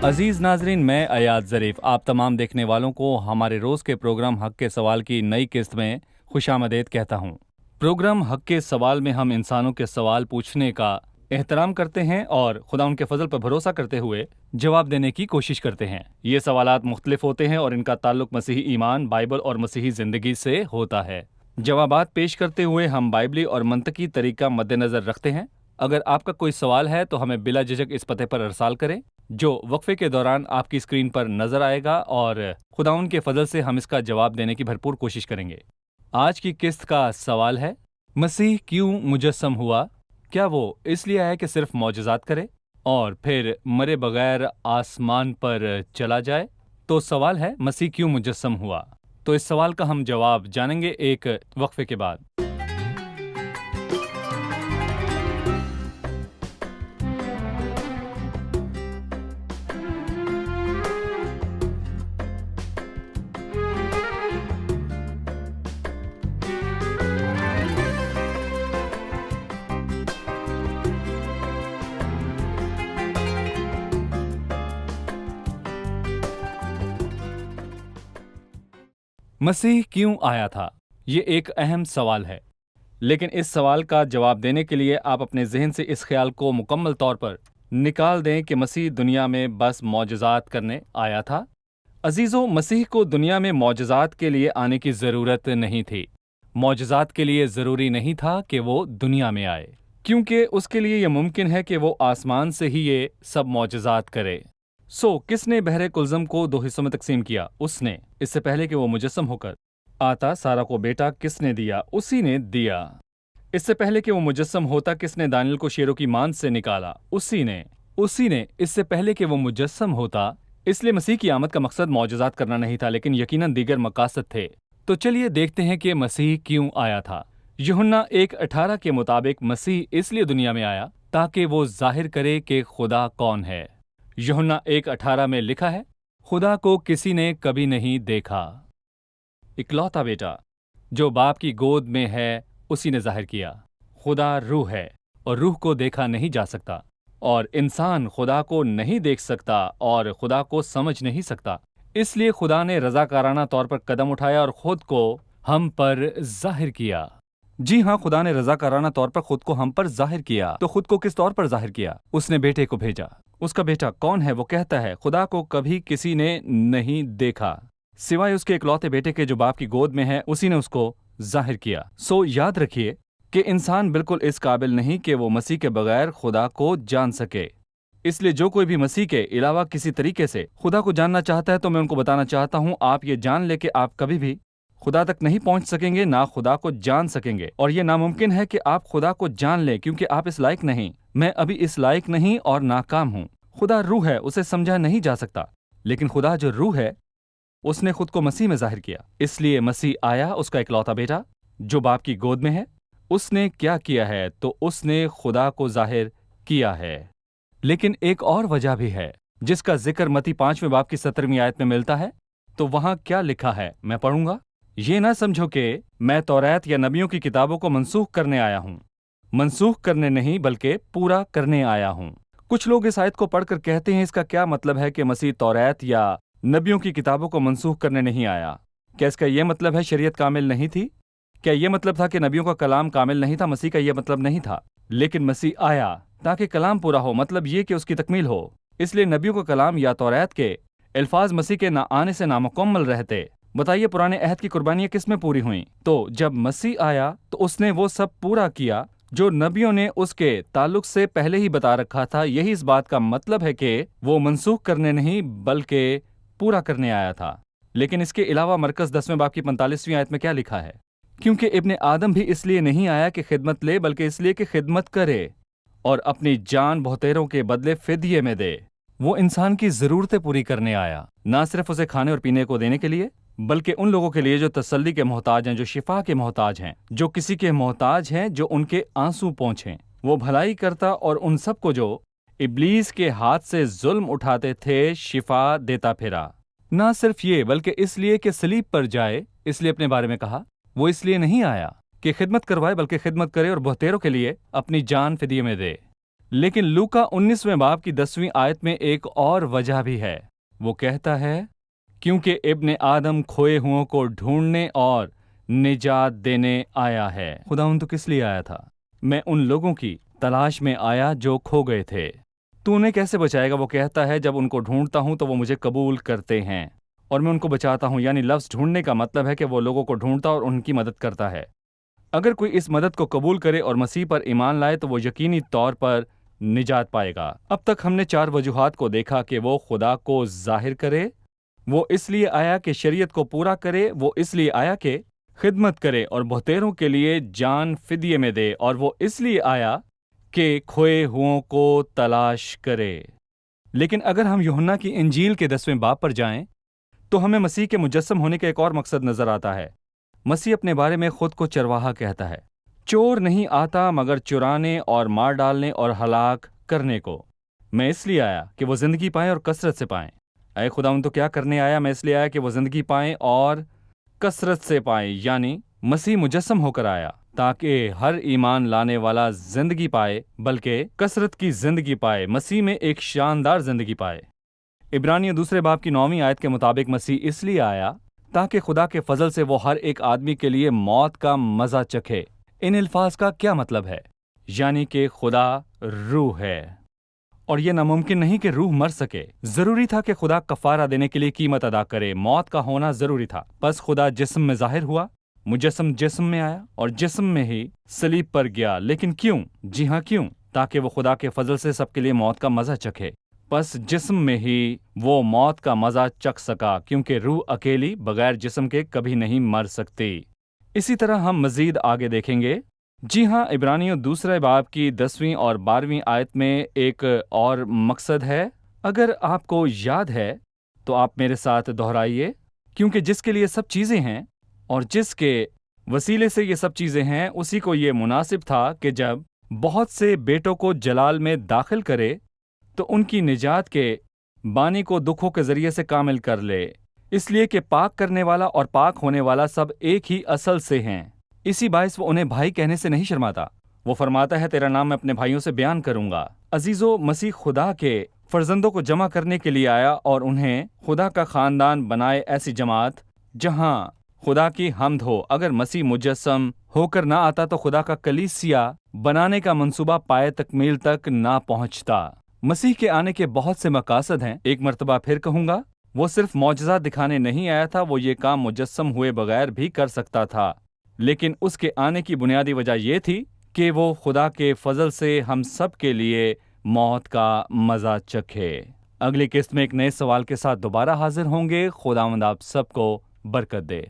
अजीज नाजरीन, मैं अयाज ज़रीफ आप तमाम देखने वालों को हमारे रोज़ के प्रोग्राम हक के सवाल की नई किस्त में खुशामदीद कहता हूँ। प्रोग्राम हक के सवाल में हम इंसानों के सवाल पूछने का एहतराम करते हैं और खुदा उनके फजल पर भरोसा करते हुए जवाब देने की कोशिश करते हैं। ये सवालात मुख्तलिफ होते हैं और इनका ताल्लुक मसीही ईमान, बाइबल और मसीही ज़िंदगी से होता है। जवाबात पेश करते हुए हम बाइबली और मंतकी तरीका मद्देनज़र रखते हैं। अगर आपका कोई सवाल है तो हमें बिला झिझक इस पते पर अरसाल करें जो वक्फे के दौरान आपकी स्क्रीन पर नजर आएगा, और खुदाउन के फजल से हम इसका जवाब देने की भरपूर कोशिश करेंगे। आज की किस्त का सवाल है, मसीह क्यों मुजस्सम हुआ? क्या वो इसलिए आया कि सिर्फ मौजज़ात करे और फिर मरे बगैर आसमान पर चला जाए? तो सवाल है, मसीह क्यों मुजस्सम हुआ? तो इस सवाल का हम जवाब जानेंगे एक वक्फे के बाद। मसीह क्यों आया था? ये एक अहम सवाल है, लेकिन इस सवाल का जवाब देने के लिए आप अपने जहन से इस ख्याल को मुकम्मल तौर पर निकाल दें कि मसीह दुनिया में बस मौजज़ात करने आया था। अजीज़ों, मसीह को दुनिया में मौजज़ात के लिए आने की ज़रूरत नहीं थी। मौजज़ात के लिए ज़रूरी नहीं था कि वो दुनिया में आए, क्योंकि उसके लिए यह मुमकिन है कि वो आसमान से ही ये सब मौजज़ात करे। किसने बहरे कुलज़म को दो हिस्सों में तकसीम किया? उसने। इससे पहले कि वो मुजस्सम होकर आता, सारा को बेटा किसने दिया? उसी ने दिया। इससे पहले कि वो मुजस्सम होता, किसने दानियल को शेरों की मांद से निकाला? उसी ने। इससे पहले कि वो मुजस्सम होता। इसलिए मसीह की आमद का मकसद मौजज़ात करना नहीं था, लेकिन यकीनन दीगर मकासद थे। तो चलिए देखते हैं कि मसीह क्यों आया था। यूहन्ना 1:18 के मुताबिक मसीह इसलिए दुनिया में आया ताकि वो जाहिर करे कि खुदा कौन है। यूहन्ना 1:18 में लिखा है, खुदा को किसी ने कभी नहीं देखा। इकलौता बेटा जो बाप की गोद में है उसी ने जाहिर किया। खुदा रूह है और रूह को देखा नहीं जा सकता, और इंसान खुदा को नहीं देख सकता और खुदा को समझ नहीं सकता। इसलिए खुदा ने रज़ाकाराना तौर पर कदम उठाया और खुद को हम पर जाहिर किया। जी हाँ, खुदा ने रज़ाकाराना तौर पर खुद को हम पर जाहिर किया। तो खुद को किस तौर पर जाहिर किया? उसने बेटे को भेजा। उसका बेटा कौन है? वो कहता है, खुदा को कभी किसी ने नहीं देखा सिवाय उसके इकलौते बेटे के जो बाप की गोद में है, उसी ने उसको जाहिर किया। याद रखिए कि इंसान बिल्कुल इस काबिल नहीं कि वो मसीह के बगैर खुदा को जान सके। इसलिए जो कोई भी मसीह के अलावा किसी तरीके से खुदा को जानना चाहता है, तो मैं उनको बताना चाहता हूँ, आप ये जान ले कि आप कभी भी खुदा तक नहीं पहुंच सकेंगे, ना खुदा को जान सकेंगे। और ये नामुमकिन है कि आप खुदा को जान लें, क्योंकि आप इस लायक नहीं। मैं अभी इस लायक नहीं और नाकाम हूँ। खुदा रूह है, उसे समझा नहीं जा सकता। लेकिन खुदा जो रूह है, उसने खुद को मसीह में जाहिर किया। इसलिए मसीह आया, उसका इकलौता बेटा जो बाप की गोद में है। उसने क्या किया है? तो उसने खुदा को जाहिर किया है। लेकिन एक और वजह भी है जिसका जिक्र मत्ती 5वें बाब की 17वीं आयत में मिलता है। तो वहां क्या लिखा है, मैं पढ़ूंगा। ये ना समझो कि मैं तौरात या नबियों की किताबों को मनसूख करने आया हूँ। मनसूख करने नहीं, बल्कि पूरा करने आया हूँ। कुछ लोग इस आयत को पढ़कर कहते हैं, इसका क्या मतलब है कि मसीह तौरात या नबियों की किताबों को मनसूख करने नहीं आया? क्या इसका यह मतलब है शरीयत कामिल नहीं थी? क्या यह मतलब था कि नबियों का कलाम कामिल नहीं था? मसीह का यह मतलब नहीं था। लेकिन मसीह आया ताकि कलाम पूरा हो, मतलब ये कि उसकी तकमील हो। इसलिए नबियों का कलाम या तौरात के अल्फाज मसीह के ना आने से नामुकम्मल रहते। बताइए, पुराने अहद की कुर्बानियां किस में पूरी हुई? तो जब मसीह आया तो उसने वो सब पूरा किया जो नबियों ने उसके ताल्लुक से पहले ही बता रखा था। यही इस बात का मतलब है कि वो मनसूख करने नहीं, बल्कि पूरा करने आया था। लेकिन इसके अलावा मरकज़ 10वें बाब की 45वीं आयत में क्या लिखा है? क्योंकि इब्ने आदम भी इसलिए नहीं आया कि खिदमत ले, बल्कि इसलिए कि खिदमत करे और अपनी जान बहुतेरों के बदले फिदिये में दे। वो इंसान की ज़रूरतें पूरी करने आया, ना सिर्फ उसे खाने और पीने को देने के लिए, बल्कि उन लोगों के लिए जो तसल्ली के मोहताज हैं, जो शिफा के मोहताज हैं, जो किसी के मोहताज हैं, जो उनके आंसू पहुँचें। वो भलाई करता और उन सबको जो इब्लीस के हाथ से जुल्म उठाते थे, शिफा देता फिरा। ना सिर्फ ये, बल्कि इसलिए कि सलीब पर जाए। इसलिए अपने बारे में कहा, वो इसलिए नहीं आया कि खिदमत करवाए, बल्कि खिदमत करे और बहुतेरों के लिए अपनी जान फिदिये में दे। لیکن لوکا 19ویں باب کی 10ویں آیت میں ایک اور وجہ بھی ہے۔ وہ کہتا ہے کیونکہ ابن آدم کھوئے ہوں کو ڈھونڈنے اور نجات دینے آیا ہے۔ خداوند تو کس لیے آیا تھا؟ میں ان لوگوں کی تلاش میں آیا جو کھو گئے تھے۔ تو انہیں کیسے بچائے گا؟ وہ کہتا ہے جب ان کو ڈھونڈتا ہوں تو وہ مجھے قبول کرتے ہیں اور میں ان کو بچاتا ہوں۔ یعنی لفظ ڈھونڈنے کا مطلب ہے کہ وہ لوگوں کو ڈھونڈتا اور ان کی مدد کرتا ہے۔ اگر کوئی اس مدد کو قبول کرے اور مسیح پر ایمان لائے تو وہ یقینی طور پر نجات پائے گا۔ اب تک ہم نے 4 وجوہات کو دیکھا کہ وہ خدا کو ظاہر کرے، وہ اس لیے آیا کہ شریعت کو پورا کرے، وہ اس لیے آیا کہ خدمت کرے اور بہتیروں کے لیے جان فدیے میں دے، اور وہ اس لیے آیا کہ کھوئے ہوں کو تلاش کرے۔ لیکن اگر ہم یوحنا کی انجیل کے 10ویں باب پر جائیں تو ہمیں مسیح کے مجسم ہونے کا ایک اور مقصد نظر آتا ہے۔ مسیح اپنے بارے میں خود کو چرواہا کہتا ہے۔ چور نہیں آتا مگر چرانے اور مار ڈالنے اور ہلاک کرنے کو، میں اس لیے آیا کہ وہ زندگی پائیں اور کثرت سے پائیں۔ اے خداوند تو کیا کرنے آیا؟ میں اس لیے آیا کہ وہ زندگی پائیں اور کثرت سے پائیں، یعنی مسیح مجسم ہو کر آیا تاکہ ہر ایمان لانے والا زندگی پائے، بلکہ کثرت کی زندگی پائے، مسیح میں ایک شاندار زندگی پائے۔ عبرانیوں 2 باب کی 9ویں آیت کے مطابق مسیح اس لیے آیا تاکہ خدا کے فضل سے وہ ہر ایک آدمی کے لیے موت کا مزہ چکھے۔ ان الفاظ کا کیا مطلب ہے؟ یعنی کہ خدا روح ہے اور یہ ناممکن نہیں کہ روح مر سکے۔ ضروری تھا کہ خدا کفارہ دینے کے لیے قیمت ادا کرے، موت کا ہونا ضروری تھا۔ بس خدا جسم میں ظاہر ہوا، مجسم جسم میں آیا اور جسم میں ہی صلیب پر گیا۔ لیکن کیوں؟ جی ہاں کیوں؟ تاکہ وہ خدا کے فضل سے سب کے لیے موت کا مزہ چکھے۔ بس جسم میں ہی وہ موت کا مزہ چکھ سکا، کیونکہ روح اکیلی بغیر جسم کے کبھی نہیں مر سکتی۔ اسی طرح ہم مزید آگے دیکھیں گے۔ جی ہاں، عبرانیوں 2 باب کی 10ویں اور 12ویں آیت میں ایک اور مقصد ہے۔ اگر آپ کو یاد ہے تو آپ میرے ساتھ دہرائیے۔ کیونکہ جس کے لیے سب چیزیں ہیں اور جس کے وسیلے سے یہ سب چیزیں ہیں، اسی کو یہ مناسب تھا کہ جب بہت سے بیٹوں کو جلال میں داخل کرے تو ان کی نجات کے بانی کو دکھوں کے ذریعے سے کامل کر لے، اس لیے کہ پاک کرنے والا اور پاک ہونے والا سب ایک ہی اصل سے ہیں۔ اسی باعث وہ انہیں بھائی کہنے سے نہیں شرماتا۔ وہ فرماتا ہے تیرا نام میں اپنے بھائیوں سے بیان کروں گا۔ عزیزو، مسیح خدا کے فرزندوں کو جمع کرنے کے لیے آیا اور انہیں خدا کا خاندان بنائے، ایسی جماعت جہاں خدا کی حمد ہو۔ اگر مسیح مجسم ہو کر نہ آتا تو خدا کا کلیسیا بنانے کا منصوبہ پائے تکمیل تک نہ پہنچتا۔ مسیح کے آنے کے بہت سے مقاصد ہیں۔ ایک مرتبہ پھر کہوں گا، وہ صرف معجزات دکھانے نہیں آیا تھا، وہ یہ کام مجسم ہوئے بغیر بھی کر سکتا تھا، لیکن اس کے آنے کی بنیادی وجہ یہ تھی کہ وہ خدا کے فضل سے ہم سب کے لیے موت کا مزہ چکھے۔ اگلی قسط میں ایک نئے سوال کے ساتھ دوبارہ حاضر ہوں گے۔ خداوند آپ سب کو برکت دے۔